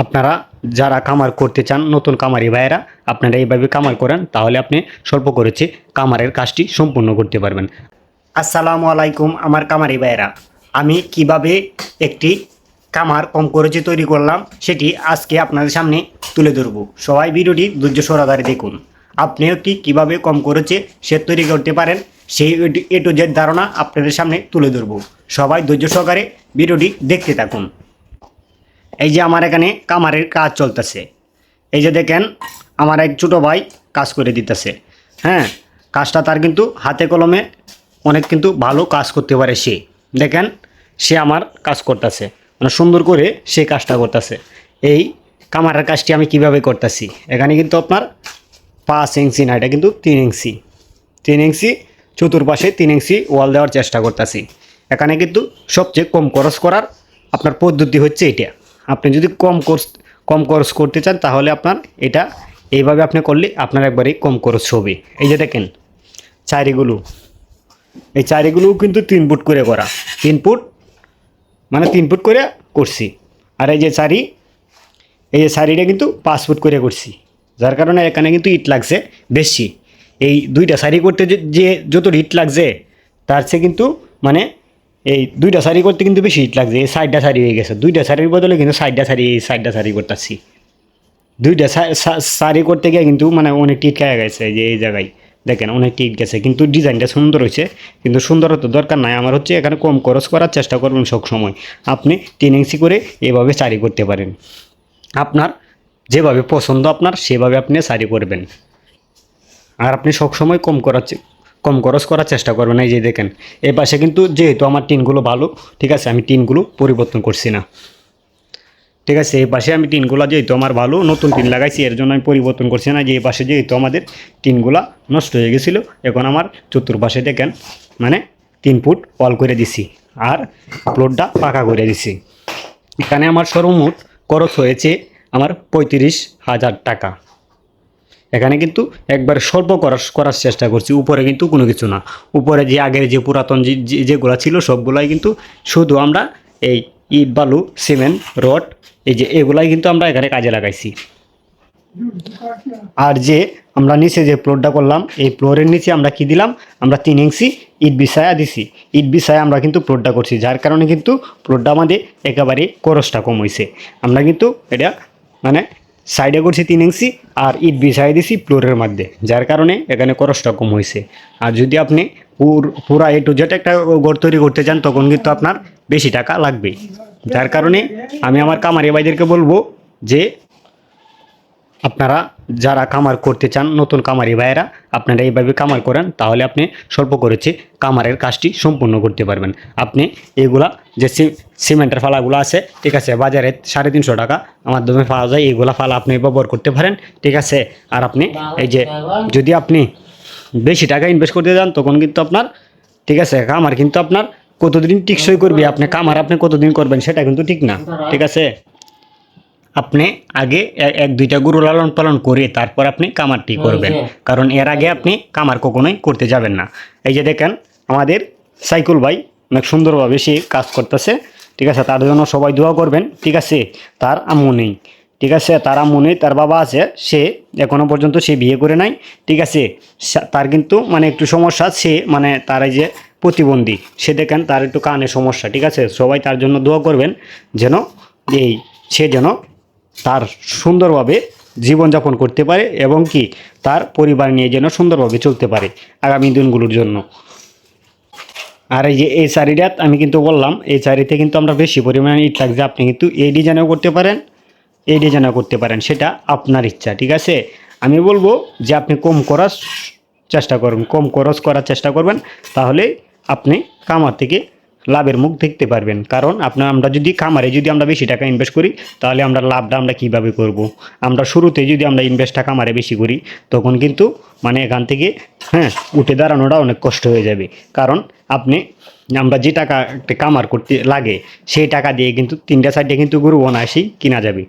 আপনারা যারা কামার করতে চান, নতুন কামারি ভাইয়েরা, আপনারা এইভাবে কামার করেন, তাহলে আপনি স্বল্প খরচে কামারের কাজটি সম্পূর্ণ করতে পারবেন। আসসালামু আলাইকুম আমার কামারি ভাইয়েরা, আমি কিভাবে একটি কামার কম খরচে তৈরি করলাম সেটি আজকে আপনাদের সামনে তুলে ধরব। সবাই ভিডিওটি ধৈর্য সহকারে দেখুন। আপনি একটি কীভাবে কম খরচে সেট তৈরি করতে পারেন সেই এ টু জেড ধারণা আপনাদের সামনে তুলে ধরব। সবাই ধৈর্য সহকারে ভিডিওটি দেখতে থাকুন। এই যে আমার এখানে কামারের কাজ চলতেছে, এই যে দেখেন আমার এক ছোটো ভাই কাজ করে দিতেছে। হ্যাঁ, কাজটা তার কিন্তু হাতে কলমে অনেক কিন্তু ভালো কাজ করতে পারে। সে দেখেন সে আমার কাজ করতেছে, মানে সুন্দর করে সে কাজটা করতেছে। এই কামারের কাজটি আমি কিভাবে করতেছি, এখানে কিন্তু আপনার 5 ইঞ্চি না, এটা কিন্তু 3 ইঞ্চি চতুর্পাশে 3 ইঞ্চি ওয়াল দেওয়ার চেষ্টা করতেছি। এখানে কিন্তু সবচেয়ে কম খরচ করার আপনার পদ্ধতি হচ্ছে এটা। আপনি যদি কম খরচ করতে চান তাহলে আপনার এটা এইভাবে আপনি করলে আপনার একবারেই কম খরচ হবে। এই যে দেখেন চারিগুলো, এই চারিগুলোও কিন্তু 3 ফুট করে করা, 3 ফুট মানে 3 ফুট করে করছি। আর এই যে শাড়িটা কিন্তু 5 ফুট করে করছি, যার কারণে এখানে কিন্তু ইট লাগছে বেশি। এই দুইটা শাড়ি করতে যে যত ইট লাগছে তার চেয়ে কিন্তু মানে এই দুইটা শাড়ি করতে কিন্তু বেশি ইট লাগছে। এই সাইডটা শাড়ি হয়ে গেছে, দুইটা শাড়ির বদলে কিন্তু সাইডটা শাড়ি করতেছি। দুইটা শাড়ি করতে গিয়ে কিন্তু মানে অনেক টিট খেয়ে গেছে। যে এই জায়গায় দেখেন অনেক টিট গেছে, কিন্তু ডিজাইনটা সুন্দর হয়েছে। কিন্তু সুন্দরতা দরকার নাই আমার, হচ্ছে এখানে কম খরচ করার চেষ্টা করবেন সব সময়। আপনি 3 ইঞ্চি করে এভাবে শাড়ি করতে পারেন। আপনার যেভাবে পছন্দ আপনার সেভাবে আপনি শাড়ি করবেন। আর আপনি সবসময় কম খরচ করার চেষ্টা করবেন। এই যে দেখেন এই পাশে কিন্তু যেহেতু আমার টিনগুলো ভালো, ঠিক আছে, আমি টিনগুলো পরিবর্তন করছি না, ঠিক আছে। এই পাশে আমি টিনগুলো যেহেতু আমার ভালো, নতুন টিন লাগাইছি, এর জন্য আমি পরিবর্তন করছি না। যে এই পাশে যেহেতু আমাদের টিনগুলা নষ্ট হয়ে গেছিলো, এখন আমার চতুর্পাশে দেখেন মানে 3 ফুট ওয়াল করে দিছি আর ফ্লোরটা পাকা করে দিছি। এখানে আমার সর্বমোট খরচ হয়েছে আমার 35,000 টাকা। এখানে কিন্তু একবার স্বল্প করার চেষ্টা করছি, উপরে কিন্তু কোনো কিছু না। উপরে যে আগের যে পুরাতন যেগুলো ছিল সবগুলাই কিন্তু শুধু আমরা এই ইট বালু সিমেন্ট রড এই যে এগুলাই কিন্তু আমরা এখানে কাজে লাগাইছি। আর যে আমরা নিচে যে ফ্লোরটা করলাম, এই ফ্লোরের নিচে আমরা কি দিলাম, আমরা 3 ইঞ্চি ইট বিছায়া দিছি। ইট বিছায়া আমরা কিন্তু ফ্লোরটা করছি, যার কারণে কিন্তু ফ্লোরটা আমাদের একেবারে খরচটা কম হয়েছে। আমরা কিন্তু এটা মানে সাইডে করছি 3 ইঞ্চি আর ইট বিছাই দিছি ফ্লোরের মধ্যে, যার কারণে এখানে খরচটা কম হয়েছে। আর যদি আপনি পুরা এ টু জেড একটা ঘর তৈরি করতে চান তখন কিন্তু আপনার বেশি টাকা লাগবে। যার কারণে আমি আমার কামারি ভাইদেরকে বলবো যে আপনারা যারা কামার করতে চান, নতুন কামারি ভাইয়েরা, আপনারা এইভাবে কামার করেন, তাহলে আপনি স্বল্প খরচে কামারের কাজটি সম্পূর্ণ করতে পারবেন। আপনি এগুলা যে সিমেন্টের ফালাগুলো আছে, ঠিক আছে, বাজারে 350 টাকা মাধ্যমে পাওয়া যায়, এইগুলা ফালা আপনি ব্যবহার করতে পারেন, ঠিক আছে। আর আপনি এই যে যদি আপনি বেশি টাকা ইনভেস্ট করতে যান তখন কিন্তু আপনার, ঠিক আছে, কামার কিন্তু আপনার কতদিন টিকসই করবে, আপনি কামার আপনি কতদিন করবেন সেটা কিন্তু ঠিক না, ঠিক আছে। আপনি আগে 1-2টা গরু লালন পালন করে তারপর আপনি কামারটি করবেন, কারণ এর আগে আপনি কামার কখনোই করতে যাবেন না। এই যে দেখেন আমাদের সাইকুল ভাই অনেক সুন্দরভাবে সে কাজ করতেছে, ঠিক আছে। তার জন্য সবাই দোয়া করবেন, ঠিক আছে। তার আম্মু নেই, ঠিক আছে, তার আম্মু নেই, তার বাবা আছে, সে এখনও পর্যন্ত সে বিয়ে করে নাই, ঠিক আছে। তার কিন্তু মানে একটু সমস্যা, সে মানে তার এই যে প্রতিবন্ধী, সে দেখেন তার একটু কানে সমস্যা, ঠিক আছে। সবাই তার জন্য দোয়া করবেন যেন সে যেন তার সুন্দরভাবে জীবনযাপন করতে পারে এবং কি তার পরিবার নিয়ে যেন সুন্দরভাবে চলতে পারে আগামী দিনগুলোর জন্য। আর এই যে এই শাড়িটা আমি কিন্তু বললাম, এই শাড়িতে কিন্তু আমরা বেশি পরিমাণে ইট লাগছে। আপনি কিন্তু এই ডিজাইনেও করতে পারেন, এই ডিজাইনেও করতে পারেন, সেটা আপনার ইচ্ছা, ঠিক আছে। আমি বলবো যে আপনি কম খরচ করার চেষ্টা করবেন, তাহলে আপনি কামার থেকে লাভের মুখ দেখতে পারবেন। কারণ আমরা যদি কামারে আমরা বেশি টাকা ইনভেস্ট করি তাহলে আমরা লাভটা আমরা কীভাবে করব। আমরা শুরুতে যদি আমরা ইনভেস্টটা কামারে বেশি করি তখন কিন্তু মানে এখান থেকে উঠে দাঁড়ানোটা অনেক কষ্ট হয়ে যাবে। কারণ আমরা যে টাকা একটা কামার করতে লাগে সেই টাকা দিয়ে কিন্তু 3টা 4টে কিন্তু গরু অনায়াসেই কিনা যাবে।